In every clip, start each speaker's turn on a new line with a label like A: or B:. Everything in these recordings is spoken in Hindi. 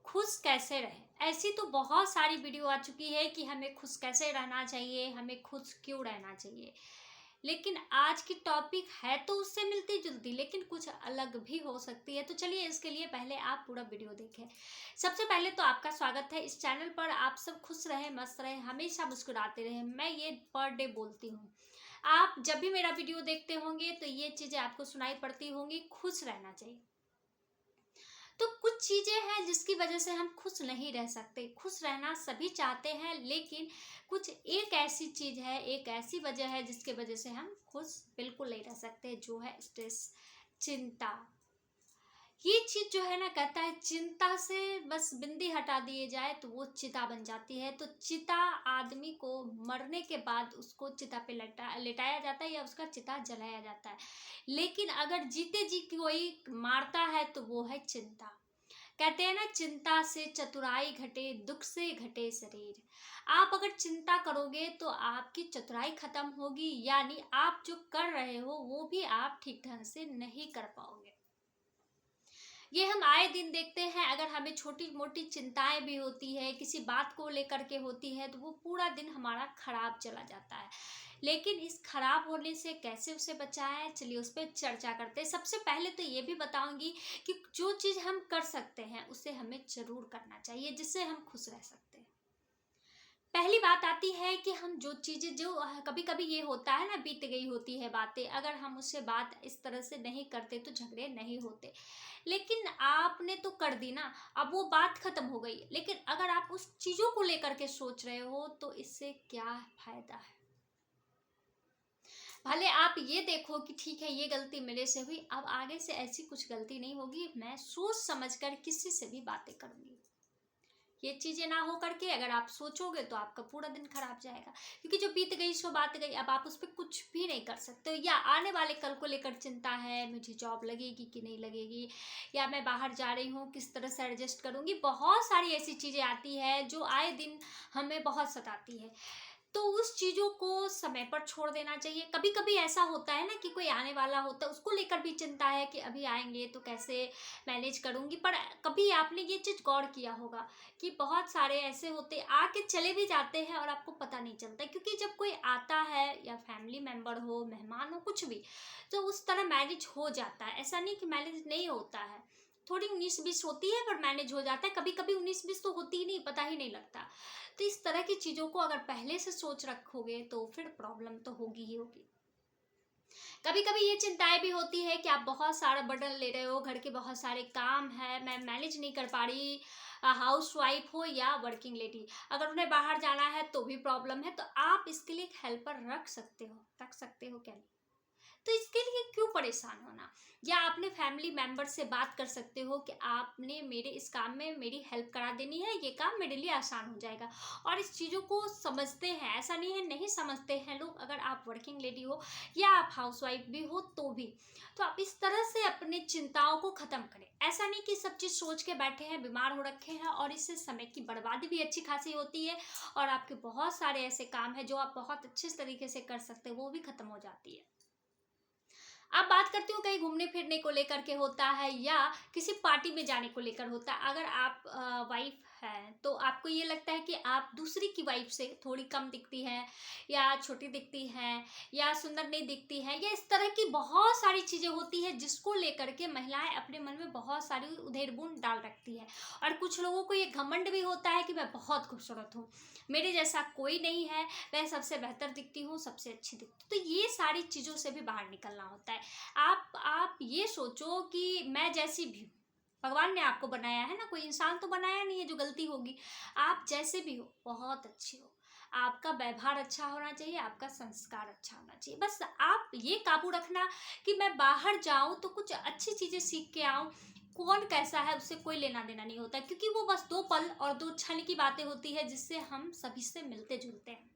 A: खुश कैसे रहें? ऐसी तो बहुत सारी वीडियो आ चुकी है कि हमें खुश कैसे रहना चाहिए, हमें खुश क्यों रहना चाहिए। लेकिन आज की टॉपिक है तो उससे मिलती-जुलती, लेकिन कुछ अलग भी हो सकती है। तो चलिए इसके लिए पहले आप पूरा वीडियो देखें। सबसे पहले तो आपका स्वागत है इस चैनल पर। आप सब खुश रहें, मस्त रहें, हमेशा मुस्कुराते रहें। मैं ये पर डे बोलती हूँ। आप जब भी मेरा वीडियो देखते होंगे तो ये चीज़ें आपको सुनाई पड़ती होंगी, खुश रहना चाहिए। तो कुछ चीज़ें हैं जिसकी वजह से हम खुश नहीं रह सकते। खुश रहना सभी चाहते हैं, लेकिन कुछ एक ऐसी चीज़ है, एक ऐसी वजह है जिसकी वजह से हम खुश बिल्कुल नहीं रह सकते, जो है स्ट्रेस, चिंता। ये चीज़ जो है ना, कहता है चिंता से बस बिंदी हटा दिए जाए तो वो चिता बन जाती है। तो चिता आदमी को मरने के बाद उसको चिता पे लिटाया जाता है या उसका चिता जलाया जाता है। लेकिन अगर जीते जी कोई मारता है तो वो है चिंता। कहते हैं ना, चिंता से चतुराई घटे, दुख से घटे शरीर। आप अगर चिंता करोगे तो आपकी चतुराई खत्म होगी, यानी आप जो कर रहे हो वो भी आप ठीक ढंग से नहीं कर पाओगे। ये हम आए दिन देखते हैं। अगर हमें छोटी मोटी चिंताएं भी होती है, किसी बात को लेकर के होती है, तो वो पूरा दिन हमारा खराब चला जाता है। लेकिन इस खराब होने से कैसे उसे बचाएं, चलिए उस पर चर्चा करते हैं। सबसे पहले तो ये भी बताऊंगी कि जो चीज़ हम कर सकते हैं उसे हमें जरूर करना चाहिए, जिससे हम खुश रह सकते हैं। पहली बात आती है कि हम जो चीज़ें जो कभी कभी ये होता है ना, बीत गई होती है बातें, अगर हम उससे बात इस तरह से नहीं करते तो झगड़े नहीं होते। लेकिन आपने तो कर दी ना, अब वो बात खत्म हो गई, लेकिन अगर आप उस चीज़ों को लेकर के सोच रहे हो तो इससे क्या फायदा है। भले आप ये देखो कि ठीक है, ये गलती मेरे से हुई, अब आगे से ऐसी कुछ गलती नहीं होगी, मैं सोच समझ कर किसी से भी बातें करूंगी। ये चीजें ना हो करके अगर आप सोचोगे तो आपका पूरा दिन खराब जाएगा, क्योंकि जो बीत गई सो बात गई। अब आप उस पर कुछ भी नहीं कर सकते हो। या आने वाले कल को लेकर चिंता है, मुझे जॉब लगेगी कि नहीं लगेगी, या मैं बाहर जा रही हूँ किस तरह से एडजस्ट करूंगी। बहुत सारी ऐसी चीजें आती है जो आए दिन हमें बहुत सताती है। तो उस चीज़ों को समय पर छोड़ देना चाहिए। कभी कभी ऐसा होता है ना कि कोई आने वाला होता है, उसको लेकर भी चिंता है कि अभी आएंगे तो कैसे मैनेज करूंगी। पर कभी आपने ये चीज़ गौर किया होगा कि बहुत सारे ऐसे होते आके चले भी जाते हैं और आपको पता नहीं चलता, क्योंकि जब कोई आता है या फैमिली मेम्बर हो, मेहमान हो, कुछ भी, तो उस तरह मैनेज हो जाता है। ऐसा नहीं कि मैनेज नहीं होता है, थोड़ी 19-20 होती है पर मैनेज हो जाता है। कभी कभी 19-20 तो होती ही नहीं, पता ही नहीं लगता। तो इस तरह की चीज़ों को अगर पहले से सोच रखोगे तो फिर प्रॉब्लम तो होगी ही होगी। कभी कभी ये चिंताएं भी होती है कि आप बहुत सारा बर्डन ले रहे हो, घर के बहुत सारे काम है, मैं मैनेज नहीं कर पा रही। हाउस वाइफ हो या वर्किंग लेडी, अगर उन्हें बाहर जाना है तो भी प्रॉब्लम है, तो आप इसके लिए एक हेल्पर रख सकते हो क्या नहीं। तो इसके लिए क्यों परेशान होना। या अपने फैमिली मेंबर से बात कर सकते हो कि आपने मेरे इस काम में मेरी हेल्प करा देनी है, ये काम मेरे लिए आसान हो जाएगा। और इस चीज़ों को समझते हैं, ऐसा नहीं है नहीं समझते हैं लोग। अगर आप वर्किंग लेडी हो या आप हाउस वाइफ भी हो तो भी, तो आप इस तरह से अपनी चिंताओं को ख़त्म करें। ऐसा नहीं कि सब चीज़ सोच के बैठे हैं, बीमार हो रखे हैं, और इससे समय की बर्बादी भी अच्छी खासी होती है। और आपके बहुत सारे ऐसे काम हैं जो आप बहुत अच्छे तरीके से कर सकते हो, वो भी ख़त्म हो जाती है। अब बात करती हूँ, कहीं घूमने फिरने को लेकर के होता है या किसी पार्टी में जाने को लेकर होता है। अगर आप वाइफ हैं तो आपको ये लगता है कि आप दूसरी की वाइफ से थोड़ी कम दिखती हैं, या छोटी दिखती हैं, या सुंदर नहीं दिखती हैं, या इस तरह की बहुत सारी चीज़ें होती है जिसको लेकर के महिलाएं अपने मन में बहुत सारी उधेड़-बुन डाल रखती है। और कुछ लोगों को ये घमंड भी होता है कि मैं बहुत खूबसूरत हूँ, मेरे जैसा कोई नहीं है, मैं सबसे बेहतर दिखती हूँ, सबसे अच्छी दिखती हूँ। तो ये सारी चीज़ों से भी बाहर निकलना होता है। आप ये सोचो कि मैं जैसी भी हूँ, भगवान ने आपको बनाया है ना, कोई इंसान तो बनाया नहीं है जो गलती होगी। आप जैसे भी हो बहुत अच्छे हो। आपका व्यवहार अच्छा होना चाहिए, आपका संस्कार अच्छा होना चाहिए। बस आप ये काबू रखना कि मैं बाहर जाऊं तो कुछ अच्छी चीजें सीख के आऊं। कौन कैसा है उससे कोई लेना देना नहीं होता, क्योंकि वो बस 2 पल और 2 क्षण की बातें होती है जिससे हम सभी से मिलते जुलते हैं।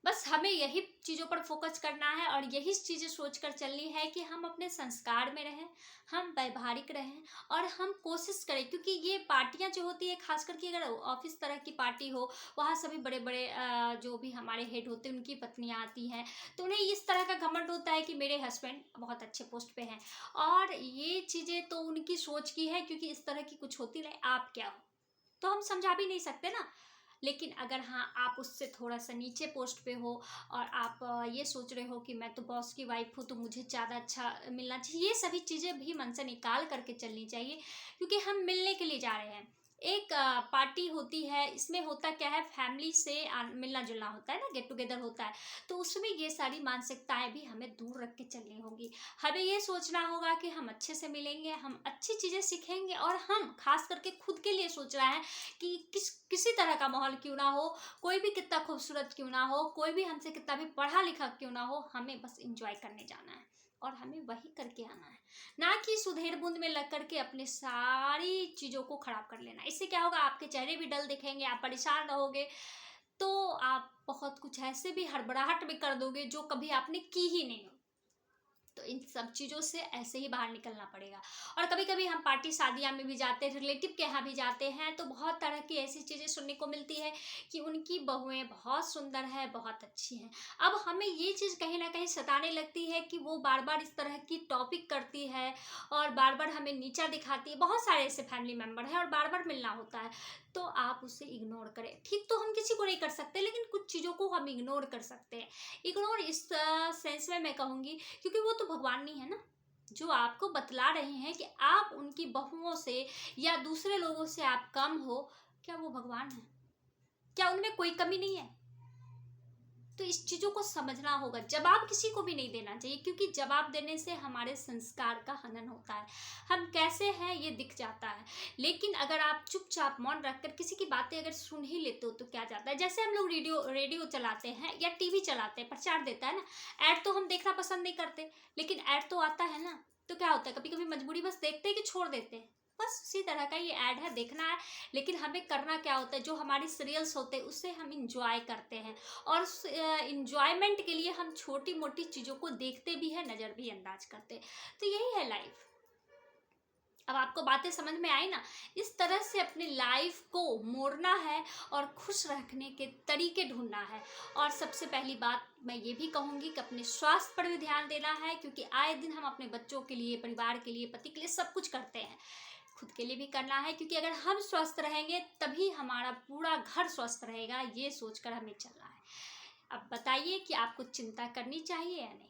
A: बस हमें यही चीज़ों पर फोकस करना है और यही चीज़ें सोचकर चलनी है कि हम अपने संस्कार में रहें, हम व्यवहारिक रहें और हम कोशिश करें, क्योंकि ये पार्टियां जो होती है खास करके अगर ऑफिस तरह की पार्टी हो, वहाँ सभी बड़े बड़े जो भी हमारे हेड होते हैं उनकी पत्नियां आती हैं, तो उन्हें इस तरह का घमंड होता है कि मेरे हस्बैंड बहुत अच्छे पोस्ट पे हैं। और ये चीज़ें तो उनकी सोच की है, क्योंकि इस तरह की कुछ होती नहीं, आप क्या हो तो हम समझा भी नहीं सकते ना। लेकिन अगर हाँ आप उससे थोड़ा सा नीचे पोस्ट पे हो और आप ये सोच रहे हो कि मैं तो बॉस की वाइफ हूँ तो मुझे ज़्यादा अच्छा मिलना चाहिए, ये सभी चीज़ें भी मन से निकाल करके चलनी चाहिए, क्योंकि हम मिलने के लिए जा रहे हैं। एक पार्टी होती है, इसमें होता क्या है, फैमिली से मिलना जुलना होता है ना, गेट टुगेदर होता है, तो उसमें ये सारी मानसिकताएं भी हमें दूर रख के चलनी होगी। हमें ये सोचना होगा कि हम अच्छे से मिलेंगे, हम अच्छी चीज़ें सीखेंगे और हम खास करके खुद के लिए सोच रहे हैं कि किसी तरह का माहौल क्यों ना हो, कोई भी कितना खूबसूरत क्यों ना हो, कोई भी हमसे कितना भी पढ़ा लिखा क्यों ना हो, हमें बस इंजॉय करने जाना है और हमें वही करके आना है, ना कि सुधेर बूंद में लग करके अपने सारी चीज़ों को खराब कर लेना। इससे क्या होगा, आपके चेहरे भी डल दिखेंगे, आप परेशान रहोगे, तो आप बहुत कुछ ऐसे भी हड़बड़ाहट भी कर दोगे जो कभी आपने की ही नहीं हो। तो इन सब चीज़ों से ऐसे ही बाहर निकलना पड़ेगा। और कभी कभी हम पार्टी शादियाँ में भी जाते हैं, रिलेटिव के यहाँ भी जाते हैं, तो बहुत तरह की ऐसी चीज़ें सुनने को मिलती है कि उनकी बहुएं बहुत सुंदर है, बहुत अच्छी हैं। अब हमें ये चीज़ कहीं ना कहीं सताने लगती है कि वो बार बार इस तरह की टॉपिक करती है और बार बार हमें नीचा दिखाती है। बहुत सारे ऐसे फैमिली मेम्बर हैं और बार बार मिलना होता है, तो आप उसे इग्नोर करें। ठीक तो हम किसी को नहीं कर सकते, लेकिन कुछ चीज़ों को हम इग्नोर कर सकते हैं। इग्नोर इस सेंस में मैं कहूँगी, क्योंकि वो तो भगवान नहीं है ना, जो आपको बतला रहे हैं कि आप उनकी बहुओं से या दूसरे लोगों से आप कम हो। क्या वो भगवान है? क्या उनमें कोई कमी नहीं है? तो इस चीज़ों को समझना होगा। जवाब किसी को भी नहीं देना चाहिए, क्योंकि जवाब देने से हमारे संस्कार का हनन होता है, हम कैसे हैं ये दिख जाता है। लेकिन अगर आप चुपचाप मौन रखकर किसी की बातें अगर सुन ही लेते हो तो क्या जाता है। जैसे हम लोग रेडियो रेडियो चलाते हैं या टीवी चलाते हैं, प्रचार देता है ना, ऐड तो हम देखना पसंद नहीं करते, लेकिन ऐड तो आता है ना, तो क्या होता है, कभी कभी मजबूरी बस देखते हैं कि छोड़ देते हैं। बस उसी तरह का ये ऐड है, देखना है। लेकिन हमें करना क्या होता है, जो हमारी सीरियल्स होते हैं उससे हम इंजॉय करते हैं, और उस इंजॉयमेंट के लिए हम छोटी मोटी चीज़ों को देखते भी हैं, नज़र भी अंदाज करते हैं। तो यही है लाइफ। अब आपको बातें समझ में आई ना। इस तरह से अपनी लाइफ को मोड़ना है और खुश रखने के तरीके ढूंढना है। और सबसे पहली बात मैं ये भी कहूँगी कि अपने स्वास्थ्य पर भी ध्यान देना है, क्योंकि आए दिन हम अपने बच्चों के लिए, परिवार के लिए, पति के लिए सब कुछ करते हैं, खुद के लिए भी करना है, क्योंकि अगर हम स्वस्थ रहेंगे तभी हमारा पूरा घर स्वस्थ रहेगा, ये सोचकर हमें चलना है। अब बताइए कि आपको चिंता करनी चाहिए या नहीं,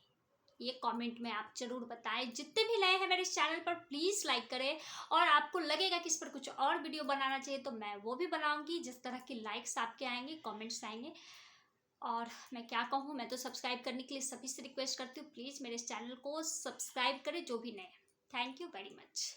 A: ये कमेंट में आप जरूर बताएं। जितने भी नए हैं मेरे इस चैनल पर प्लीज़ लाइक करें, और आपको लगेगा कि इस पर कुछ और वीडियो बनाना चाहिए तो मैं वो भी बनाऊंगी, जिस तरह की लाइक्स आपके आएंगे, कमेंट्स आएंगे। और मैं क्या कहूँ, मैं तो सब्सक्राइब करने के लिए सभी से रिक्वेस्ट करती हूँ, प्लीज़ मेरे इस चैनल को सब्सक्राइब करें जो भी नए हैं। Thank you very much.